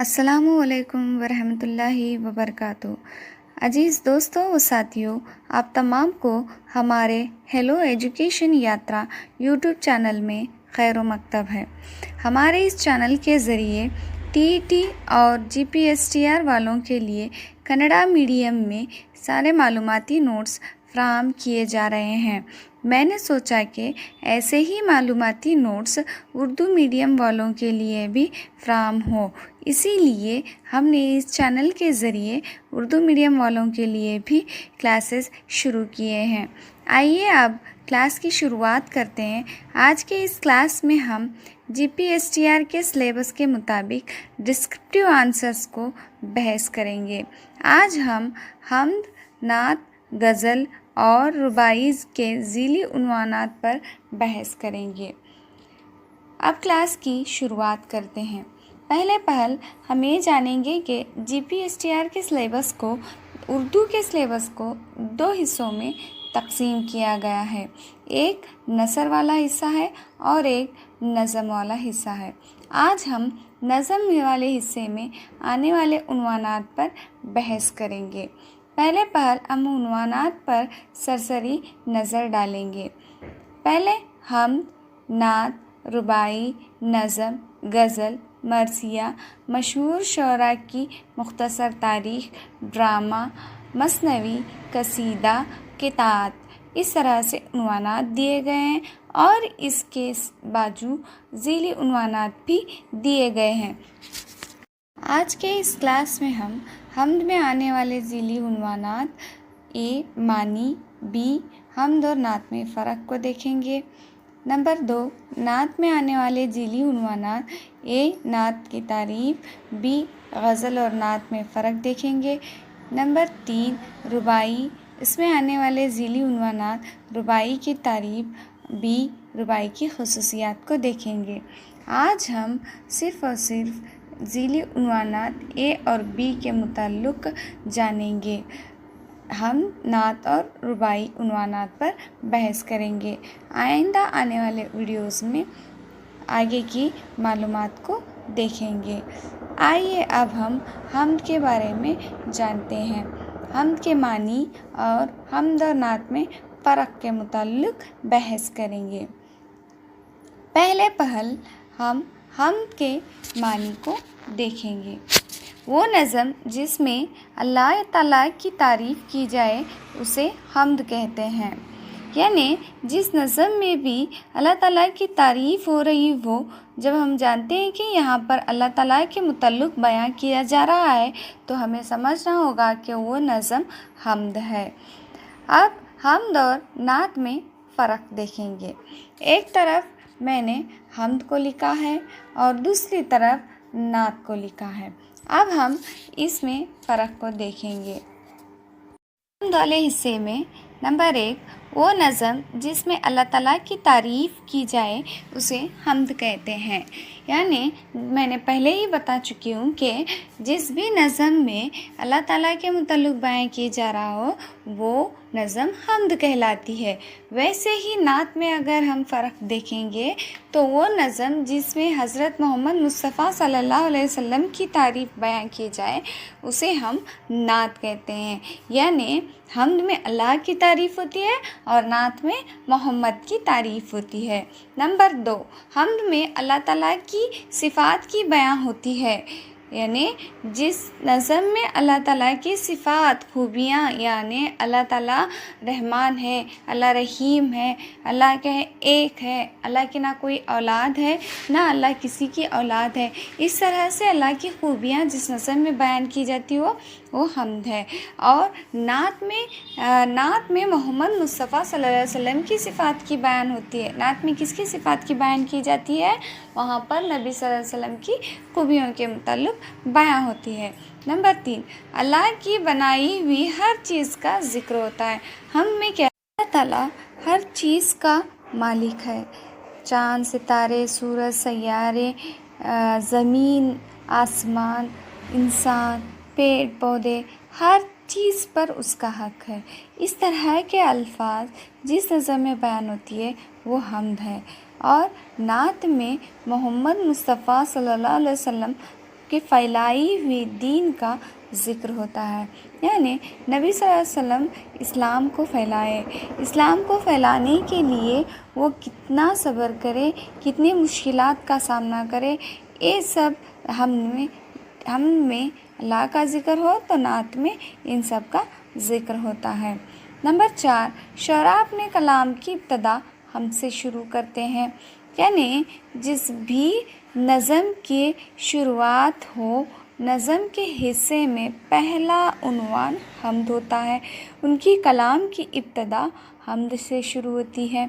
अस्सलामुअलैकुम वरहमतुल्लाहि वबरकातुहू। अजीज़ दोस्तों व साथियों, आप तमाम को हमारे हेलो एजुकेशन यात्रा यूट्यूब चैनल में खैर मकतब है। हमारे इस चैनल के ज़रिए टीईटी और जीपीएसटीआर वालों के लिए कन्नड़ा मीडियम में सारे मालूमाती नोट्स फ्राहम किए जा रहे हैं। मैंने सोचा कि ऐसे ही मालूमाती नोट्स उर्दू मीडियम वालों के लिए भी फ्राहम हो, इसीलिए हमने इस चैनल के ज़रिए उर्दू मीडियम वालों के लिए भी क्लासेस शुरू किए हैं। आइए अब क्लास की शुरुआत करते हैं। आज के इस क्लास में हम जीपीएसटीआर के सिलेबस के मुताबिक डिस्क्रिप्टिव आंसर्स को बहस करेंगे। आज हम हम्द, नात, गज़ल और रुबाईज़ के ज़ीली उन्वानात पर बहस करेंगे। अब क्लास की शुरुआत करते हैं। पहल हम ये जानेंगे कि जीपीएसटीआर के सिलेबस को, उर्दू के सिलेबस को दो हिस्सों में तकसीम किया गया है। एक नसर वाला हिस्सा है और एक नज़म वाला हिस्सा है। आज हम नज़म वाले हिस्से में आने वाले उन्वानात पर बहस करेंगे। पहल हम उन्वानात पर सरसरी नज़र डालेंगे। पहले हम नात, रुबाई, नज़म, गज़ल, मरसिया, मशहूर शोरा की मुख्तसर तारीख़, ड्रामा, मसनवी, कसीदा, कितात, इस तरह से उन्वानात दिए गए हैं और इसके बाजू ज़ीली उन्वानात भी दिए गए हैं। आज के इस क्लास में हम हम्द में आने वाले ज़ीली उन्वानात ए मानी, बी हम्द और नात में फ़र्क को देखेंगे। नंबर 2, नात में आने वाले ज़ीली उन्वानात ए नात की तारीफ़, बी गज़ल और नात में फ़र्क देखेंगे। नंबर 3, रुबाई, इसमें आने वाले ज़ीली उन्वानात रुबाई की तारीफ़, बी रुबाई की ख़ुसूसियात को देखेंगे। आज हम सिर्फ़ और सिर्फ ज़ीली उन्वानात ए और बी के मुताल्लुक़ जानेंगे। हम नात और रुबाई उन्वानात पर बहस करेंगे। आइंदा आने वाले वीडियोज़ में आगे की मालूमात को देखेंगे। आइए अब हम हम्द के बारे में जानते हैं। हम्द के मानी और हम्द और नात में फ़र्क के मुताल्लिक़ बहस करेंगे। पहल हम हम्द के मानी को देखेंगे। वो नज़म जिसमें अल्लाह ताला की तारीफ़ की जाए उसे हम्द कहते हैं। यानी जिस नज़म में भी अल्लाह ताला की तारीफ़ हो रही हो, जब हम जानते हैं कि यहाँ पर अल्लाह ताला के मुतल्लिक़ बयां किया जा रहा है तो हमें समझना होगा कि वो नज़म हम्द है। अब हम्द और नात में फ़र्क देखेंगे। एक तरफ मैंने हम्द को लिखा है और दूसरी तरफ नात को लिखा है। अब हम इसमें फ़र्क को देखेंगे। हम्द वाले हिस्से में नंबर 1, वो नज़म जिसमें अल्लाह ताला की तारीफ़ की जाए उसे हम्द कहते हैं। यानी मैंने पहले ही बता चुकी हूँ कि जिस भी नज़म में अल्लाह ताला के मुतल्लिक़ बयां किया जा रहा हो वो नज़म हम्द कहलाती है। वैसे ही नात में अगर हम फ़र्क देखेंगे तो वो नज़म जिसमें हज़रत मोहम्मद मुस्तफ़ा सल्लल्लाहु अलैहि वसल्लम की तारीफ़ बयां की जाए उसे हम नात कहते हैं। यानी हम्द में अल्लाह की तारीफ़ होती है और नात में मोहम्मद की तारीफ़ होती है। नंबर 2, हम्द में अल्लाह ताला की सिफ़ात की बयां होती है। यानी जिस नज़म में अल्लाह ताला की सिफ़ात, खूबियाँ, यानी अल्लाह ताला रहमान है, अल्लाह रहीम है, अल्लाह के एक है, अल्लाह की ना कोई औलाद है ना अल्लाह किसी की औलाद है, इस तरह से अल्लाह की खूबियाँ जिस नज़म में बयान की जाती हो वो हम्द है। और नात में मोहम्मद मुस्तफ़ा सल्लल्लाहु अलैहि वसल्लम की सिफ़ात की बयान होती है। नात में किसकी सिफ़ात की बयान की जाती है? वहाँ पर नबी सल्लल्लाहु अलैहि वसल्लम की खूबियों के मुताल्लिक़ बयां होती है। नंबर 3, अल्लाह की बनाई हुई हर चीज़ का ज़िक्र होता है। हम में क्या, अल्लाह ताला हर चीज़ का मालिक है। चाँद, सितारे, सूरज, सैयारे, ज़मीन, आसमान, इंसान, पेड़ पौधे, हर चीज़ पर उसका हक़ है। इस तरह के अल्फाज जिस नज़म में बयान होती है वो हम्द है। और नात में मोहम्मद मुस्तफ़ा सल्लल्लाहु अलैहि वसल्लम के फैलाई हुई दीन का ज़िक्र होता है। यानी नबी सल्लल्लाहु अलैहि वसल्लम इस्लाम को फैलाए, इस्लाम को फैलाने के लिए वो कितना सब्र करे, कितनी मुश्किलात का सामना करे, ये सब हम में अल्लाह का ज़िक्र हो तो नात में इन सब का ज़िक्र होता है। नंबर 4, शरा अपने कलाम की इब्तदा हमसे शुरू करते हैं। यानी जिस भी नज़म की शुरुआत हो, नज़म के हिस्से में पहला उन्वान हम्द होता है। उनकी कलाम की इब्तदा हम्द से शुरू होती है।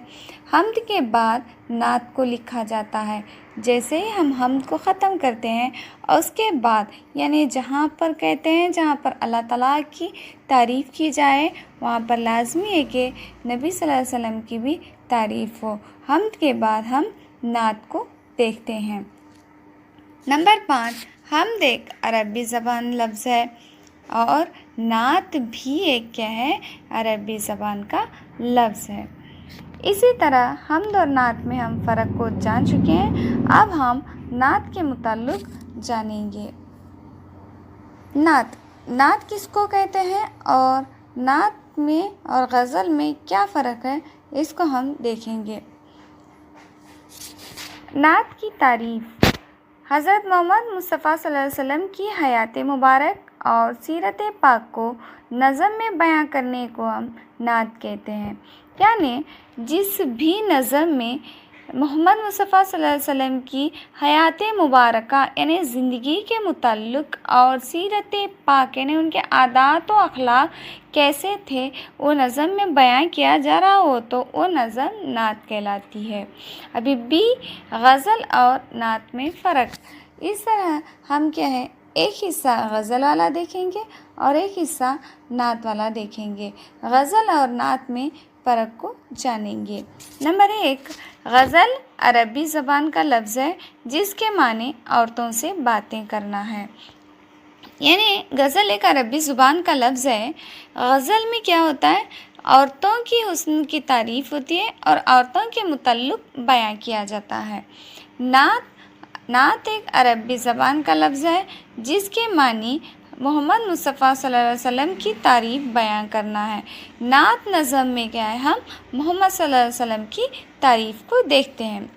हम्द के बाद नात को लिखा जाता है। जैसे ही हम हम्द को ख़त्म करते हैं और उसके बाद यानी जहाँ पर कहते हैं जहाँ पर अल्लाह ताला की तारीफ़ की जाए वहाँ पर लाजमी है कि नबी सल्लल्लाहु अलैहि वसल्लम की भी तारीफ़ हो। हम्द के बाद हम नात को देखते हैं। नंबर 5, हम्द एक अरबी ज़बान लफ्ज़ है और नात भी एक क्या है, अरबी ज़बान का लफ्ज़ है। इसी तरह हम्द और नात में हम फ़र्क को जान चुके हैं। अब हम नात के मुताल्लिक़ जानेंगे। नात किसको कहते हैं और नात में और गज़ल में क्या फ़र्क है, इसको हम देखेंगे। नात की तारीफ़। हज़रत मोहम्मद मुस्तफ़ा सल्लल्लाहु अलैहि वसल्लम की हयात मुबारक और सीरत पाक को नज़म में बयां करने को हम नात कहते हैं। यानी जिस भी नज़म में मोहम्मद मुस्तफ़ा सल्लल्लाहु अलैहि वसल्लम की हयात मुबारका यानी ज़िंदगी के मुताल्लिक़ और सीरत पाक यानी उनके आदात व अखलाक कैसे थे वो नज़म में बयां किया जा रहा हो तो वो नज़म नात कहलाती है। अभी भी गज़ल और नात में फ़र्क। इस तरह हम क्या है, एक हिस्सा गज़ल वाला देखेंगे और एक हिस्सा नात वाला देखेंगे। गज़ल और नात में फ़र्क को जानेंगे। नंबर 1, गज़ल अरबी ज़बान का लफ्ज़ है जिसके माने औरतों से बातें करना है। यानी गज़ल एक अरबी ज़ुबान का लफ्ज़ है। गज़ल में क्या होता है, औरतों की हुस्न की तारीफ़ होती है और औरतों के मुताल्लिक़ बयां किया जाता है। नात एक अरबी ज़बान का लफ्ज़ है जिसके मानी मोहम्मद मुस्तफ़ा सल्लल्लाहु अलैहि वसल्लम की तारीफ़ बयां करना है। नात नज़म में क्या है, हम मोहम्मद सल्लल्लाहु अलैहि वसल्लम की तारीफ़ को देखते हैं।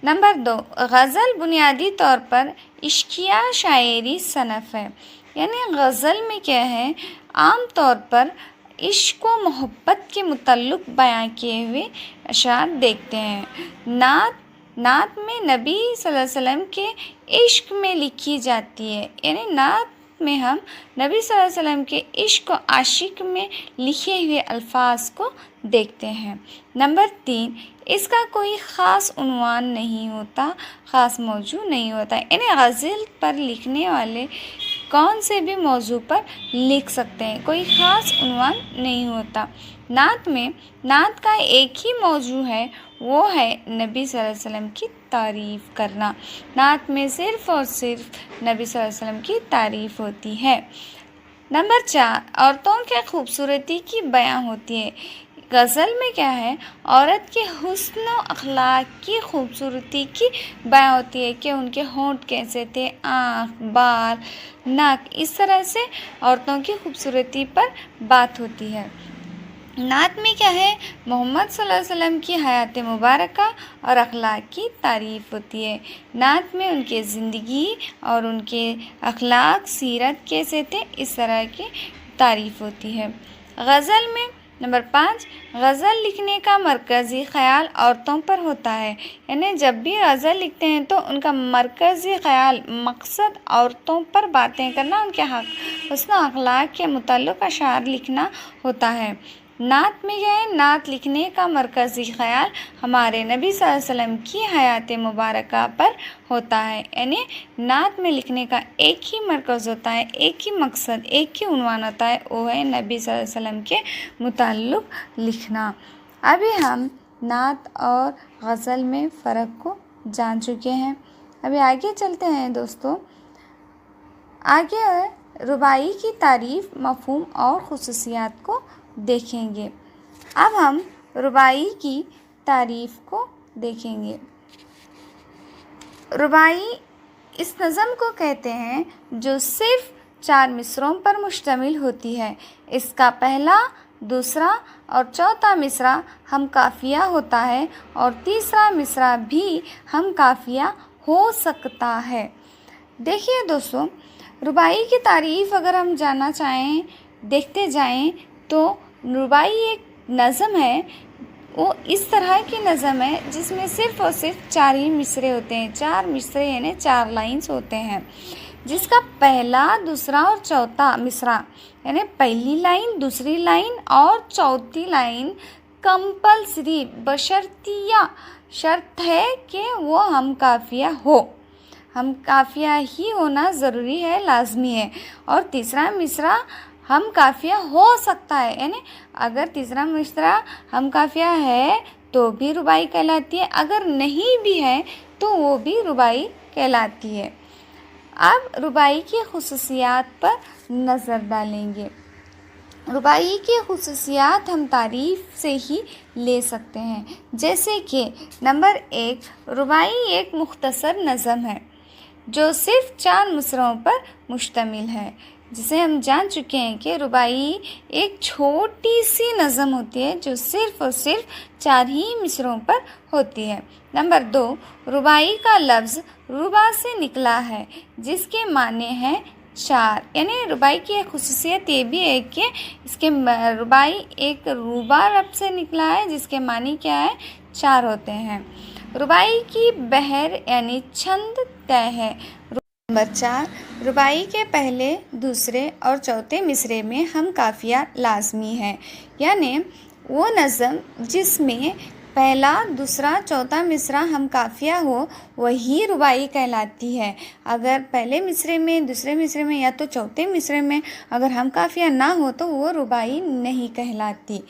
नंबर 2, गज़ल बुनियादी तौर पर इश्किया शायरी सनफ़ है। यानी गज़ल में क्या है, आम तौर पर इश्क व मोहब्बत के मुताल्लिक़ बयां किए हुए अशार देखते हैं। नात में नबी सल्लल्लाहु अलैहि वसल्लम के इश्क में लिखी जाती है। यानी नात में हम नबी सल्लल्लाहु अलैहि वसल्लम के इश्क व आशिक में लिखे हुए अल्फाज को देखते हैं। नंबर 3, इसका कोई ख़ास उन्वान नहीं होता, ख़ास मौजू नहीं होता। यानी गज़ल पर लिखने वाले कौन से भी मौजू पर लिख सकते हैं, कोई ख़ास उन्वान नहीं होता। नात का एक ही मौजू है, वो है नबी सल्लल्लाहु अलैहि वसल्लम की तारीफ़ करना। नात में सिर्फ़ और सिर्फ नबी सल्लल्लाहु अलैहि वसल्लम की तारीफ़ होती है। नंबर 4, औरतों के खूबसूरती की बयां होती है। गज़ल में क्या है, औरत के हुस्न व अखलाक की खूबसूरती की बयां होती है कि उनके होंठ कैसे थे, आँख, बाल, नाक, इस तरह से औरतों की खूबसूरती पर बात होती है। नात में क्या है, मोहम्मद सल्लल्लाहु अलैहि वसल्लम की हयात मुबारका और अखलाक की तारीफ़ होती है। नात में उनके ज़िंदगी और उनके अखलाक सीरत कैसे थे, इस तरह की तारीफ़ होती है। गज़ल में नंबर 5, गज़ल लिखने का मरकज़ी ख़याल औरतों पर होता है। यानी जब भी गज़ल लिखते हैं तो उनका मरकज़ी ख़याल मकसद औरतों पर बातें करना, उनके हुस्न अखलाक के मुताल्लिक़ अशार लिखना होता है। नात में क्या है, नात लिखने का मरकज़ी ख़याल हमारे नबी सल्लल्लाहु अलैहि वसल्लम की हयात मुबारका पर होता है। यानी नात में लिखने का एक ही मरकज़ होता है, एक ही मकसद, एक ही उन्वान होता है, वो है नबी सल्लल्लाहु अलैहि वसल्लम के मुताल्लिक़ लिखना। अभी हम नात और गज़ल में फ़र्क को जान चुके हैं। अभी आगे चलते हैं दोस्तों। आगे रुबाई की तारीफ़, मफ़हूम और ख़ुसूसियात को देखेंगे। अब हम रुबाई की तारीफ़ को देखेंगे। रुबाई इस नज़म को कहते हैं जो सिर्फ 4 मिसरों पर मुश्तमिल होती है। इसका पहला, दूसरा और चौथा मिसरा हम काफ़िया होता है और तीसरा मिसरा भी हम काफ़िया हो सकता है। देखिए दोस्तों, रुबाई की तारीफ़ अगर हम जानना चाहें, देखते जाएं, तो रुबाई एक नज़म है, वो इस तरह की नज़म है जिसमें सिर्फ़ और सिर्फ 4 ही मिसरे होते हैं। 4 मिसरे यानी 4 लाइन्स होते हैं, जिसका पहला, दूसरा और चौथा मिसरा यानी पहली लाइन, दूसरी लाइन और चौथी लाइन कंपल्सरी बशर्तिया शर्त है कि वो हम काफ़िया हो, हम काफ़िया ही होना ज़रूरी है, लाजमी है। और तीसरा मिसरा हम काफ़िया हो सकता है, यानी अगर तीसरा मिसरा हम काफ़िया है तो भी रुबाई कहलाती है, अगर नहीं भी है तो वो भी रुबाई कहलाती है। अब रुबाई की खुसूसियात पर नज़र डालेंगे। रुबाई की खुसूसियात हम तारीफ़ से ही ले सकते हैं, जैसे कि नंबर 1, रुबाई एक मुख्तसर नज़म है जो सिर्फ 4 मिसरों पर मुश्तमिल है। जिसे हम जान चुके हैं कि रुबाई एक छोटी सी नज़म होती है जो सिर्फ और सिर्फ 4 ही मिसरों पर होती है। नंबर 2, रुबाई का लफ्ज़ रुबा से निकला है जिसके माने हैं 4, यानी रुबाई की एक खुसूसियत ये भी है कि इसके रुबाई एक रुबा लफ्ज़ से निकला है जिसके मानी क्या है, 4 होते हैं। रुबाई की बहर यानी छंद तय है। नंबर 4, रुबाई के पहले, दूसरे और चौथे मिसरे में हम काफ़िया लाजमी है, यानी वो नज़म जिसमें पहला, दूसरा, चौथा मिसरा हम काफ़िया हो वही रुबाई कहलाती है। अगर पहले मिसरे में, दूसरे मिसरे में या तो चौथे मिसरे में अगर हम काफ़िया ना हो तो वो रुबाई नहीं कहलाती।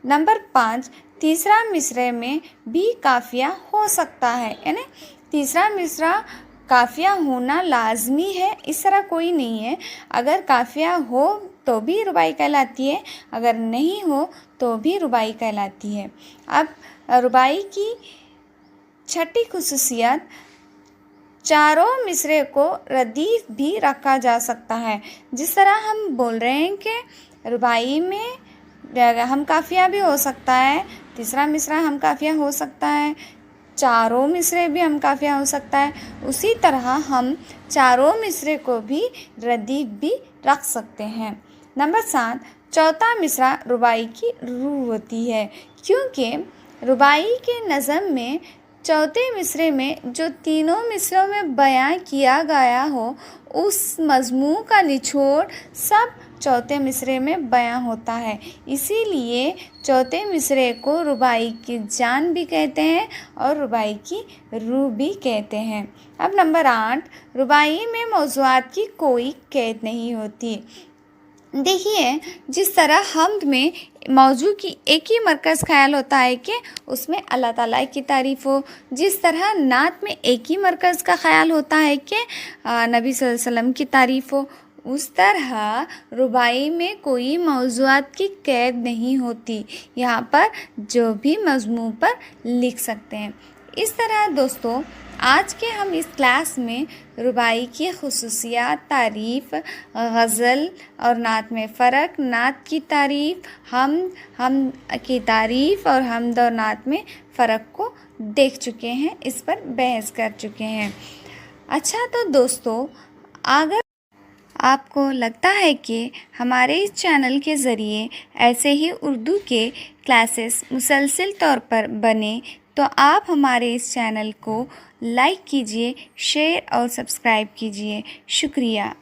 नंबर 5, तीसरा मिसरे में भी काफ़िया हो सकता है, यानी तीसरा मिसरा काफ़िया होना लाजमी है, इस तरह कोई नहीं है। अगर काफ़िया हो तो भी रुबाई कहलाती है, अगर नहीं हो तो भी रुबाई कहलाती है। अब रुबाई की छठी खुसूसियत, चारों मिसरे को रदीफ भी रखा जा सकता है। जिस तरह हम बोल रहे हैं कि रुबाई में हम काफ़िया भी हो सकता है, तीसरा मिसरा हम काफ़िया हो सकता है, चारों मिसरे भी हम काफ़िया हो सकता है, उसी तरह हम चारों मिसरे को भी रदीफ भी रख सकते हैं। नंबर 7, चौथा मिसरा रुबाई की रूह होती है, क्योंकि रुबाई के नज़म में चौथे मिसरे में जो तीनों मिसरों में बयां किया गया हो उस मज़मून का निचोड़ सब चौथे मिसरे में बयां होता है। इसीलिए चौथे मिसरे को रुबाई की जान भी कहते हैं और रुबाई की रूह भी कहते हैं। अब नंबर 8, रुबाई में मौज़ूआत की कोई कैद नहीं होती। देखिए, जिस तरह हम्द में मौजू की एक ही मरकज़ ख्याल होता है कि उसमें अल्लाह ताला की तारीफ़ हो, जिस तरह नात में एक ही मरकज़ का ख्याल होता है कि नबी सल्लल्लाहु अलैहि वसल्लम की तारीफ़ हो, उस तरह रुबाई में कोई मौज़ूआत की कैद नहीं होती। यहाँ पर जो भी मज़मून पर लिख सकते हैं। इस तरह दोस्तों, आज के हम इस क्लास में रुबाई की खुसूसियात, तारीफ़, गज़ल और नात में फ़र्क, नात की तारीफ़, हम की तारीफ़ और हमद और नात में फ़र्क को देख चुके हैं, इस पर बहस कर चुके हैं। अच्छा, तो दोस्तों, अगर आपको लगता है कि हमारे इस चैनल के ज़रिए ऐसे ही उर्दू के क्लासेस मुसलसल तौर पर बने तो आप हमारे इस चैनल को लाइक कीजिए, शेयर और सब्सक्राइब कीजिए। शुक्रिया।